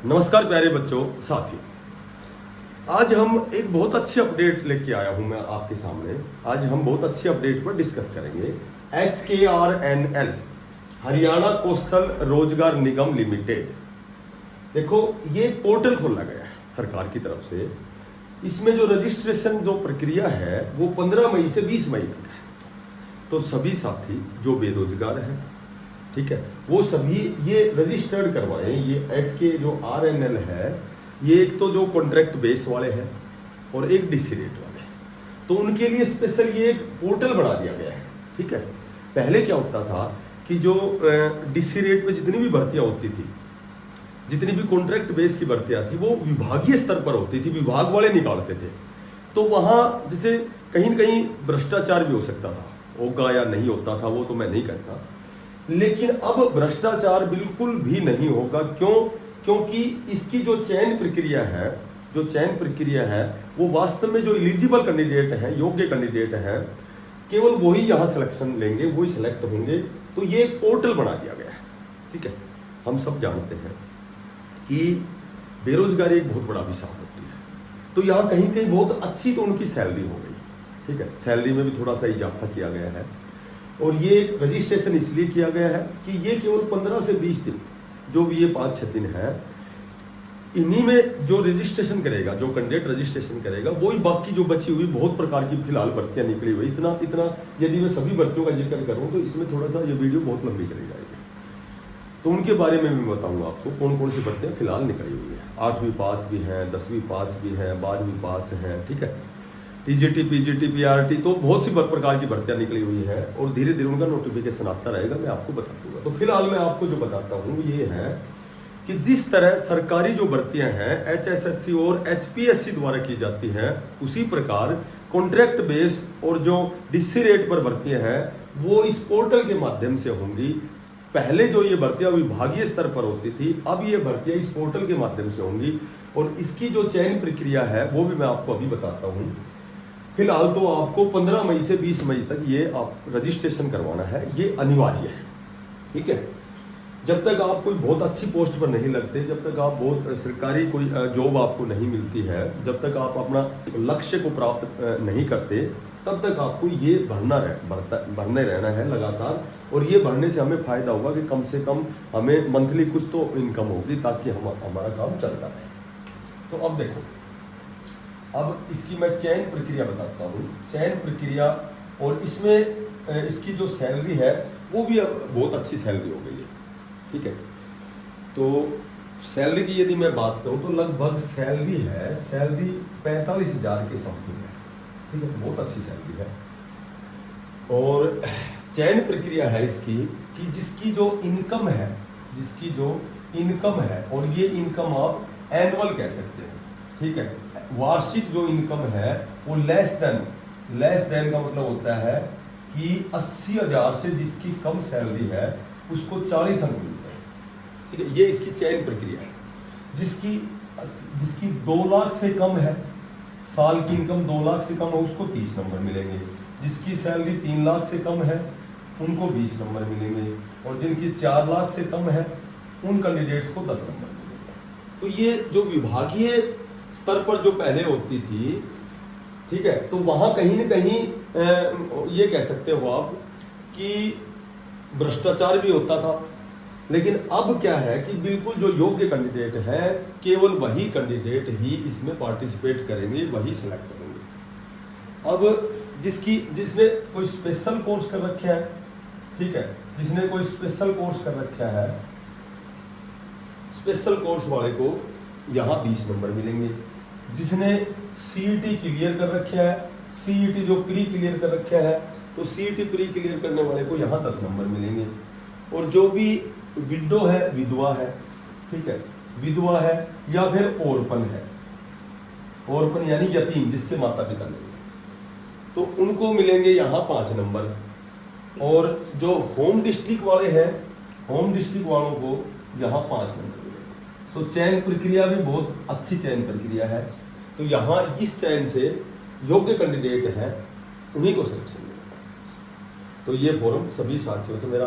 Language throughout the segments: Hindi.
नमस्कार प्यारे बच्चों साथियों। आज हम एक बहुत अच्छी अपडेट लेके आया हूं मैं आपके सामने। आज हम बहुत अच्छी अपडेट पर डिस्कस करेंगे। HKRNL हरियाणा कौशल रोजगार निगम लिमिटेड। देखो, ये पोर्टल खोला गया है सरकार की तरफ से। इसमें जो रजिस्ट्रेशन जो प्रक्रिया है वो 15 मई से 20 मई तक है। तो सभी साथी जो बेरोजगार हैं, ठीक है, वो सभी ये रजिस्टर्ड करवाएं। ये HK जो RNL है, ये एक तो जो कॉन्ट्रैक्ट बेस वाले हैं और एक DC रेट वाले हैं। तो उनके लिए स्पेशल ये एक पोर्टल बना दिया गया है, ठीक है। पहले क्या होता था कि जो DC रेट पे जितनी भी भर्तियां होती थी, जितनी भी कॉन्ट्रैक्ट बेस की भर्तियां थी, वो विभागीय स्तर पर होती थी, विभाग वाले निकालते थे। तो वहां जैसे कहीं न कहीं भ्रष्टाचार भी हो सकता था, होगा या नहीं होता था वो तो मैं नहीं कहता, लेकिन अब भ्रष्टाचार बिल्कुल भी नहीं होगा। क्योंकि इसकी जो चयन प्रक्रिया है वो वास्तव में जो एलिजिबल कैंडिडेट हैं, योग्य कैंडिडेट हैं, केवल वही यहां सिलेक्शन लेंगे, वही सिलेक्ट होंगे। तो ये एक पोर्टल बना दिया गया है, ठीक है। हम सब जानते हैं कि बेरोजगारी एक बहुत बड़ा विषय होती है। तो यहां कहीं कहीं बहुत अच्छी तो उनकी सैलरी हो गई, ठीक है। सैलरी में भी थोड़ा सा इजाफा किया गया है। और ये रजिस्ट्रेशन इसलिए किया गया है कि ये केवल 15 से 20 दिन, जो भी ये 5-6 दिन है, इन्हीं में जो रजिस्ट्रेशन करेगा, जो कैंडिडेट रजिस्ट्रेशन करेगा, वही बाकी जो बची हुई बहुत प्रकार की फिलहाल भर्तियां निकली हुई, इतना यदि मैं सभी भर्तियों का जिक्र करूं तो इसमें थोड़ा सा ये वीडियो बहुत लंबी चली जाएगी। तो उनके बारे में भी बताऊंगा आपको कौन कौन सी भर्तियां फिलहाल निकली हुई है। 8वीं पास भी हैं, 10वीं पास भी हैं, 12वीं पास हैं, ठीक है। TGT, PGT, PRT, तो बहुत सी प्रकार की भर्तियां निकली हुई है और धीरे धीरे उनका नोटिफिकेशन आता रहेगा, मैं आपको बता दूंगा। तो फिलहाल मैं आपको जो बताता हूं ये है कि जिस तरह सरकारी जो भर्तियां हैं HSSC और HPSC द्वारा की जाती हैं, उसी प्रकार कॉन्ट्रैक्ट बेस और जो DC रेट पर भर्तियां हैं वो इस पोर्टल के माध्यम से होंगी। पहले जो ये भर्तियां विभागीय स्तर पर होती थी, अब ये भर्तियां इस पोर्टल के माध्यम से होंगी। और इसकी जो चयन प्रक्रिया है वो भी मैं आपको अभी बताता हूँ। फिलहाल तो आपको 15 मई से 20 मई तक ये आप रजिस्ट्रेशन करवाना है, ये अनिवार्य है, ठीक है। जब तक आप कोई बहुत अच्छी पोस्ट पर नहीं लगते, जब तक आप बहुत सरकारी कोई जॉब आपको नहीं मिलती है, जब तक आप अपना लक्ष्य को प्राप्त नहीं करते, तब तक आपको ये भरने रहना है लगातार। और ये भरने से हमें फायदा होगा कि कम से कम हमें मंथली कुछ तो इनकम होगी, ताकि हमारा काम चलता रहे। तो अब देखो, अब इसकी मैं चयन प्रक्रिया बताता हूँ। चयन प्रक्रिया, और इसमें इसकी जो सैलरी है वो भी अब बहुत अच्छी सैलरी हो गई है, ठीक है। तो सैलरी की यदि मैं बात करूँ तो लगभग सैलरी 45,000 के समथिंग है, ठीक है। बहुत अच्छी सैलरी है। और चयन प्रक्रिया है इसकी कि जिसकी जो इनकम है, और ये इनकम आप एनुअल कह सकते हैं, ठीक है। वार्षिक जो इनकम है वो लेस देन का मतलब होता है कि 80,000 से जिसकी कम सैलरी है उसको 40 अंक मिलते हैं, ठीक है। ये इसकी चयन प्रक्रिया है। जिसकी 2 लाख से कम है, साल की इनकम 2 लाख से कम है, उसको 30 नंबर मिलेंगे। जिसकी सैलरी 3 लाख से कम है उनको 20 नंबर मिलेंगे। और जिनकी 4 लाख से कम है उन कैंडिडेट्स को 10 नंबर मिलेंगे। तो ये जो विभागीय स्तर पर जो पहले होती थी, ठीक है, तो वहां कहीं न कहीं ये कह सकते हो आप कि भ्रष्टाचार भी होता था। लेकिन अब क्या है कि बिल्कुल जो योग्य कैंडिडेट है, केवल वही कैंडिडेट ही इसमें पार्टिसिपेट करेंगे, वही सिलेक्ट होंगे। अब जिसने कोई स्पेशल कोर्स कर रखा है, ठीक है, जिसने कोई स्पेशल कोर्स कर रखा है, स्पेशल कोर्स वाले को यहाँ 20 नंबर मिलेंगे। जिसने CET क्लियर कर रखा है, CET जो प्री क्लियर कर रखा है, तो CET प्री क्लियर करने वाले को यहाँ 10 नंबर मिलेंगे। और जो भी विधवा है, ठीक है, विधवा है या फिर ओरपन यानी यतीम जिसके माता पिता नहीं है, तो उनको मिलेंगे यहाँ 5 नंबर। और जो होम डिस्ट्रिक्ट वाले हैं, होम डिस्ट्रिक्ट वालों को यहाँ 5 नंबर। तो चयन प्रक्रिया भी बहुत अच्छी चयन प्रक्रिया है। तो यहाँ इस चयन से योग्य कैंडिडेट हैं उन्हीं को सिलेक्शन मिलेगा। तो ये फोरम सभी साथियों से मेरा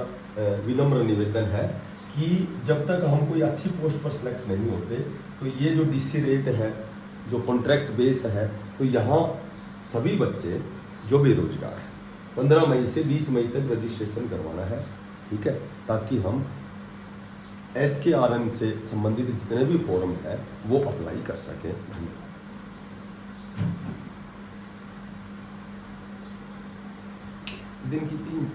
विनम्र निवेदन है कि जब तक हम कोई अच्छी पोस्ट पर सिलेक्ट नहीं होते तो ये जो डीसी रेट है, जो कॉन्ट्रैक्ट बेस है, तो यहाँ सभी बच्चे जो बेरोजगार हैं 15 मई से 20 मई तक रजिस्ट्रेशन करवाना है, ठीक है, ताकि हम HKRN से संबंधित जितने भी फॉर्म है वो अप्लाई कर सकें। धन्यवाद। दिन की 3